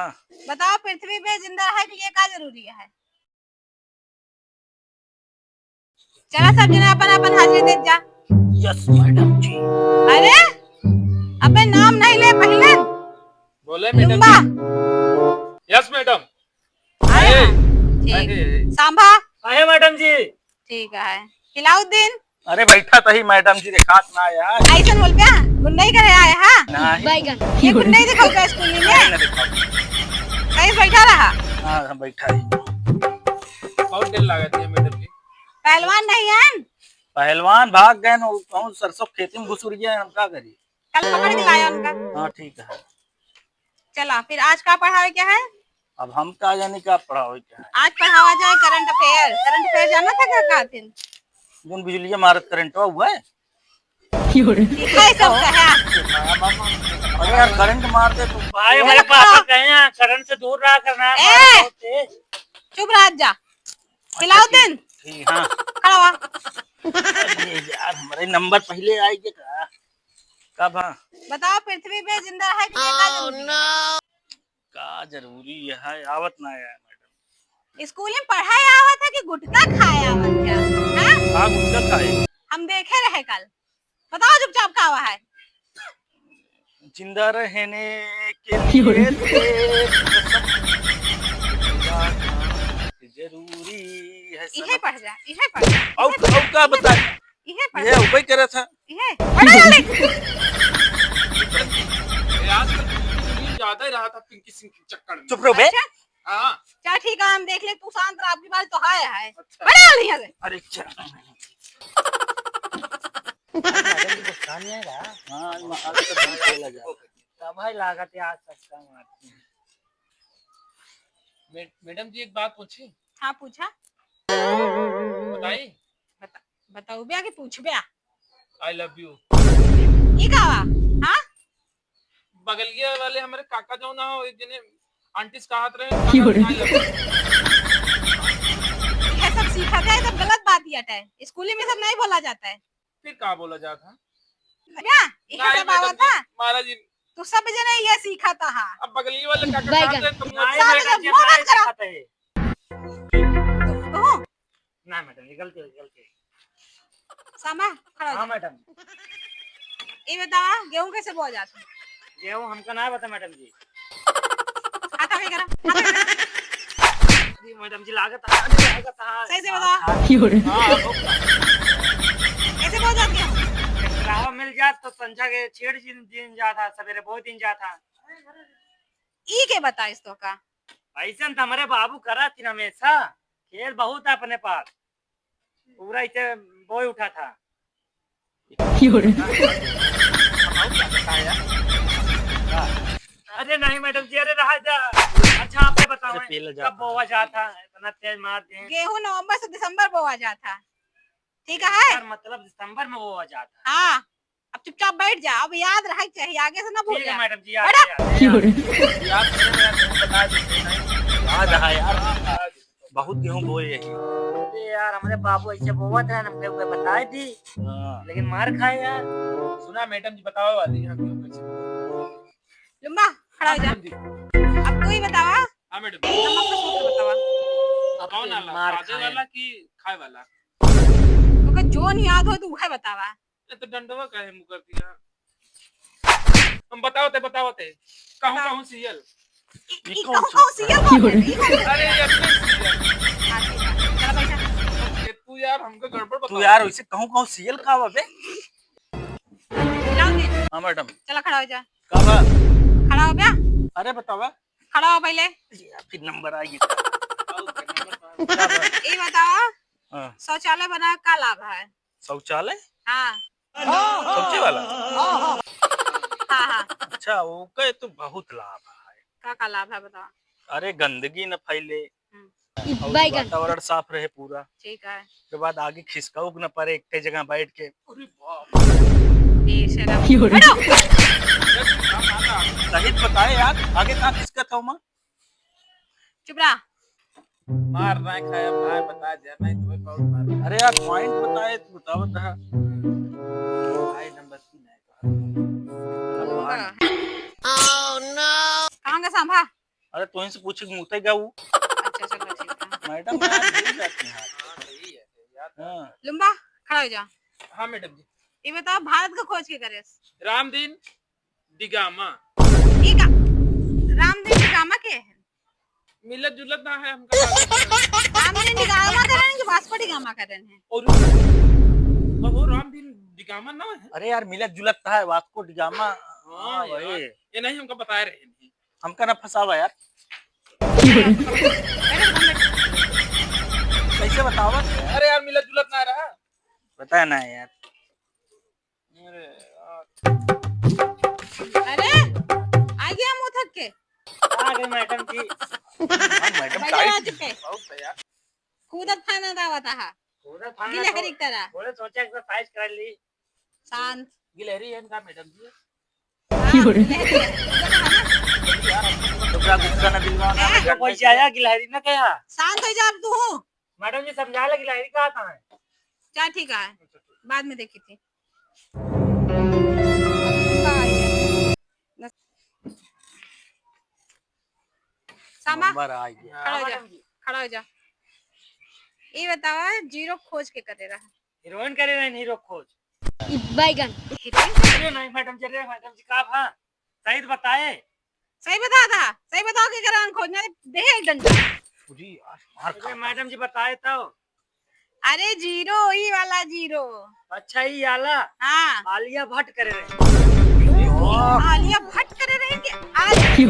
बताओ पृथ्वी पे जिंदा है कि ये क्या जरूरी है। चला सब जना अपन अपन हाजिरी दे जा। Yes madam ji. अरे अबे नाम नहीं ले पहले बोले मैडम लुम्बा। जी। Yes madam. आए आए। ठीक सांभा। आए मैडम जी। ठीक है हिलाउद्दीन। अरे बैठा तही मैडम जी दिखात ना यार। ऐसा बोल पे गुन्नई करे आए हां नहीं ये गुन्नई दिखाओ पे स्कूल में ना दिखाओ। कहीं बैठा रहा। हां हम बैठा ही। बहुत देर लागत है मैडम जी। पहलवान नहीं है। पहलवान भाग गए न कहूं सरसों खेती में घुस गया हम का करी। कल पकड़ के लाया उनका। हां ठीक है। चला फिर आज का पढ़ावे क्या है। अब हम का जाने का पढ़ाओ क्या है। आज पढ़ावा जाए करंट अफेयर जाना था क्या दिन गुन बिजली मारत करंट हुआ है। है सब है। अरे यार करंट मार दे तो भाई हमारे पापा कहे हैं करंट से दूर रहा करना है। चुप रह जा। हिलाउद्दीन ठीक हां खड़ा हुआ। अरे यार हमारे नंबर पहले आएगी का कब। हां बताओ पृथ्वी पे जिंदा है कि क्या जरूरी है? का जरूरी है आवत ना यार मैडम। स्कूल में पढ़ाया हुआ था कि गुटखा खाया हुआ क्या हाँ? का गुटखा खाए हम देखे रहे कल। बताओ चुपचाप का हुआ है। जिंदा रहने के लिए जरूरी है इहे पढ़ जा इहे पढ़ जा। औ का बता इहे पढ़ ये ऊपर करे था इहे पढ़ जल्दी। आजकल ज्यादा ही रहा था पिंकी सिंह के चक्कर में। चुप रहो बे। हाँ चल ठीक है हम देख ले तू शांत रह आपकी बात तो है अच्छा। बड़ा वाली यहाँ से। अरे अच्छा मैडम जी गुस्सा नहीं आएगा। हां आज तो दिन चला जा तब भाई लागत है आज सबका मारते हैं। मैडम जी एक बात पूछी। हाँ पूछा बताई। बताओ बया कि पूछ बया। I love you. ये का हुआ हाँ बगलिया वाले हमारे काका जो ना हो एक जने आंटी से कहत रहे ये सब सीखा था ये सब गलत बात ही है। स्कूल में सब नहीं बोला जाता है। फिर कहा बोला जाता क्या ये सब आवा था महाराज जी। तो सब जने ये सीखा था हाँ। अब बगली वाले काका कहत रहे तुम नहीं सारे मैडम जी लोग हमारा मौत करा। खाता है। तो ना मैडम जी गलती गलती। सामा खड़ा हो हाँ जा। मैडम ये बतावा गेहूं कैसे बोया जाता है। गेहूँ हमको ना बता मैडम जी। हाथ आगे करा हाथ आगे करा। जी मैडम जी लागत है सही से बता कैसे बोया जाता है। रावा मिल जात तो संजा के छेड़ दिन जा था सवेरे बहुत दिन जा था। ई के बता इस तो का ऐसा तो हमारे बाबू करा थी हमेशा खेल बहुत है अपने पास पूरा इसे बोई उठा था। अरे नहीं मैडम जी अरे रहा जा। अच्छा आप बताओ कब बोआ जाता है इतना तेज मार दे। गेहूं नवंबर से दिसंबर बोया जाता ठीक है। यार मतलब दिसंबर में बोआ जाता। हाँ अब चुपचाप बैठ जा अब याद रहे चाहिए आगे से ना भूल ठीक है जा। मैडम जी याद है यार बहुत गेहूं बोए यही। अरे यार हमारे बाबू ऐसे बोआ था ना हमको बताई थी लेकिन मार खाए यार। सुना मैडम जी बताओ वाली हम क्यों कैसे। लुम्बा खड़ा हो जा। मैडम जी। अब तू ही बतावा हाँ मैडम नमक का सूत्र बतावा। कौन वाला मार खादे खाए। वाला कि खाए वाला। तो जोन याद हो तो वह बतावा। ये तो डंडवा का है मुकर दिया। हम बताओ थे कहूँ कहूँ सीरियल। ई कहूं सीएल कौन है। अरे यार चला बैठा तू यार हमको गड़बड़ बता। तू यार वैसे कहूं सीएल का बे। हिलाओ दे। हां मैडम चला खड़ा हो जा। कब खड़ा हो बया अरे बतावा खड़ा हो पहले। फिर नंबर आएगी ये बताओ हां शौचालय बना का लाभ है। शौचालय हाँ शौचे वाला हाँ हाँ अच्छा ओके तो बहुत लाभ है। का लाभ है बताओ। अरे गंदगी न फैले और वातावरण साफ रहे पूरा। ठीक है उसके बाद आगे खिसकाऊ न पड़े एक जगह बैठ के। अरे बाप सही बताए यार आगे कहाँ खिसकत हो माँ। चुप रहा। मार रहा है खाया भाई बता दिया नहीं तुम्हें बहुत मार। अरे यार पॉइंट बताए तो बताओ था। भाई नंबर 3 है। कहाँ का सांभा अरे तो से पूछे मुते क्या वो अच्छा चलो ठीक है। मैडम यार भूल जाती हैं हाँ सही है याद है। हाँ लुम्बा खड़ा हो जा। हाँ मैडम जी। ये बताओ भारत का खोज के करे? रामदीन डिगामा। ठीक है। रामदीन डिगामा के है? मिलत जुलत ना है हमका लागत। रामदीन डिगामा कर रहे हैं कि वास्को डिगामा कर रहे हैं? और वो रामदीन डिगामा ना है। अरे यार मिलत जुलत है वास्को डिगामा हाँ यार, वही ये नहीं हमका बता रहे हैं। हमका ना फंसावा यार कैसे बतावा अरे यार मिलत जुलत ना रहा। बताया ना यार अरे यार। अरे आ गया मुंह थक के। आ गए मैडम जी। हाँ मैडम बजा टाइट चुके बहुत है यार। कूदत खाना दावा था पूरा खाना गिलहरी की तरह। थोड़े सोचा एक्सरसाइज कर ली। शांत। गिलहरी है इनका मैडम जी। हाँ, गिलहरी है। तो क्या गुस्सा ना दिलवाना हैं? तो कोई आया गिलहरी ना कहा। शांत हो जा अब तू। मैडम जी समझा ला गिलहरी कहा था मैं। क्या ठीक है बाद में देखी थी। सामा नंबर आ गया खड़ा हो जा। मैडम जी खड़ा हो जा। ये बताओ जीरो खोज के करे रहा? हीरोइन करे रहे हीरो खोज। बैगन। अरे नहीं मैडम जी, अरे मैडम जी कहा था सही तो बताए। सही बता था। सही बताओ कि करान खोजना दे एक डंडा। पूरी मार अरे मैडम जी बताए तो। अरे जीरो ही वाला जीरो। अच्छा ही आला हाँ आलिया भट्ट करे रहे। आलिया भट्ट करे रहेंगे। अरे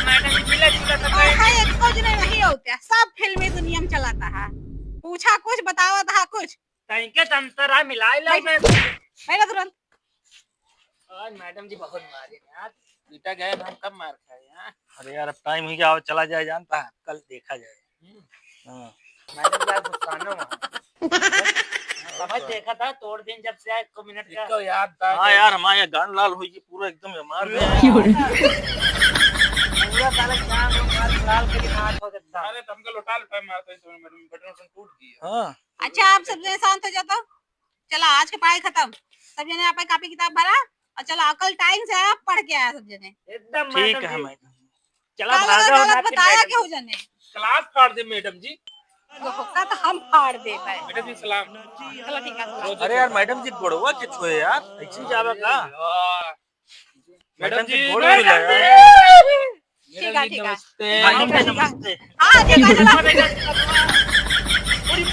मैडम जी मिला जुला तो और है एक खोज नहीं होता सब फिल्मी दुनिया में चलाता है। पूछा कुछ बतावा था कुछ। तैंके तंतरा मिलाई ला मैं। बैठा तुरंत। आज मैडम जी बहुत मारे यार। बेटा गए हम कब मार खाए यार। अरे यार अब टाइम ही क्या चला जाए जानता है कल देखा जाए हाँ मैडम जी आज गुस्सानो वहाँ समझ देखा था तोड़ दिन जब से आए 1 मिनट का। इसको याद था। हाँ यार हमारे गान लाल हुई कि पूरा एकदम मार पूरा साला जान मार लाल के हाथ हो सकता। अरे तो हमको लौटा लौटा मारते हैं तो मैडम बटन टूट गया। हाँ अच्छा आप सब जने शांत हो जाओ। चला आज की पढ़ाई खत्म। सब जने आप कॉपी किताब भरा और चला कल टाइम से आप पढ़ के आया सब जने। एकदम ठीक मैडम है जी। मैडम चला काला भागा गलत होना बताया क्यों जने? क्लास फाड़ दे मैडम जी। धोखा तो हम फाड़ देता है। मैडम जी सलाम। चलो ठीक है। अरे यार मैडम जी गोड़वा के छुए यार ऐसे जावे का मैडम जी गोड़ भी लगा ठीक है ठीक है। नमस्ते। मैडम जी नमस्ते हाँ ठीक है चला। पूरी